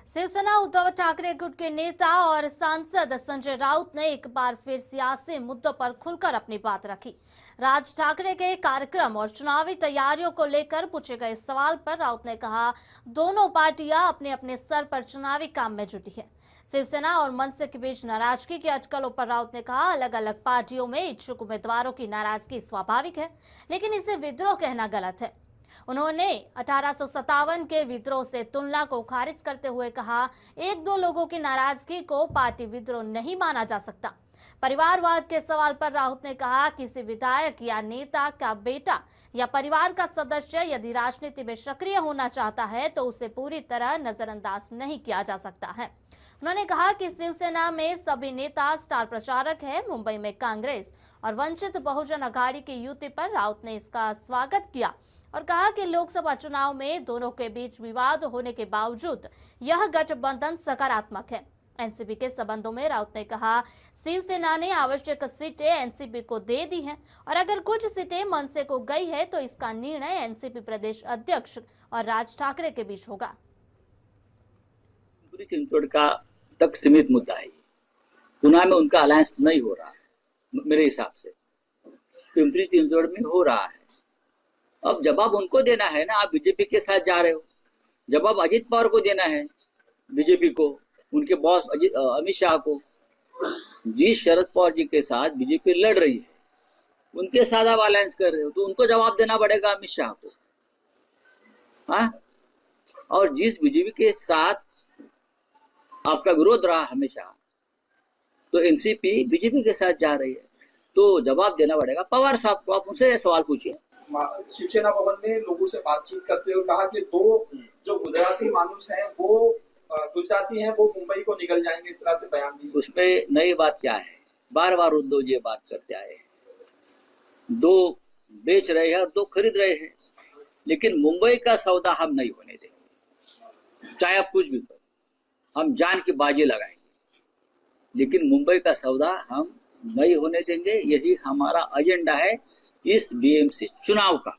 शिवसेना उद्धव ठाकरे गुट के नेता और सांसद संजय राउत ने एक बार फिर सियासी मुद्दों पर खुलकर अपनी बात रखी। राज ठाकरे के कार्यक्रम और चुनावी तैयारियों को लेकर पूछे गए सवाल पर राउत ने कहा, दोनों पार्टियां अपने अपने स्तर पर चुनावी काम में जुटी है। शिवसेना और मनसे के बीच नाराजगी की अटकलों पर राउत ने कहा, अलग अलग पार्टियों में इच्छुक उम्मीदवारों की नाराजगी स्वाभाविक है, लेकिन इसे विद्रोह कहना गलत है। उन्होंने 1857 के विद्रोह से तुलना को खारिज करते हुए कहा, एक दो लोगों की नाराजगी को पार्टी विद्रोह नहीं माना जा सकता। परिवारवाद के सवाल पर राउत ने कहा, किसी विधायक या नेता का बेटा या परिवार का सदस्य यदि राजनीति में सक्रिय होना चाहता है तो उसे पूरी तरह नजरअंदाज नहीं किया जा सकता है। उन्होंने कहा कि शिवसेना में सभी नेता स्टार प्रचारक हैं। मुंबई में कांग्रेस और वंचित बहुजन अघाड़ी की युति पर राउत ने इसका स्वागत किया और कहा कि लोकसभा चुनाव में दोनों के बीच विवाद होने के बावजूद यह गठबंधन सकारात्मक है। एनसीपी के संबंधों में राउत ने कहा, शिवसेना ने आवश्यक सीटें एनसीपी को दे दी हैं और अगर कुछ सीटें मनसे को गई है तो इसका निर्णय एनसीपी प्रदेश अध्यक्ष और राज ठाकरे के बीच होगा। चिंचवड़ का तक सीमित मुद्दा है। पुणे में उनका अलायंस नहीं हो रहा है मेरे हिसाब से, पिंपरी चिंचवड़ में हो रहा है। अब जवाब उनको देना है ना, आप बीजेपी के साथ जा रहे हो, जवाब अजित पवार को देना है, बीजेपी को, उनके बॉस अमित शाह को। जिस शरद पवार जी के साथ बीजेपी लड़ रही है उनके साथ आप अलायंस कर रहे हो तो उनको जवाब देना पड़ेगा अमित शाह को। हाँ, और जिस बीजेपी के साथ आपका विरोध रहा हमेशा, तो एनसीपी बीजेपी के साथ जा रही है तो जवाब देना पड़ेगा पवार साहब को। आप उनसे सवाल पूछिए। शिवसेना भवन में लोगों से बातचीत करते हुए कहा कि दो जो गुजराती मानुस हैं वो गुजराती हैं, वो मुंबई को निकल जाएंगे, इस तरह से बयान दिए। उसमें नई बात क्या है? बार बार उद्धव जी बात करते आए, दो बेच रहे हैं और दो खरीद रहे हैं, लेकिन मुंबई का सौदा हम नहीं होने देंगे। चाहे आप कुछ भी करो, हम जान की बाजी लगाएंगे, लेकिन मुंबई का सौदा हम नहीं होने देंगे। यही हमारा एजेंडा है इस बीएमसी चुनाव का।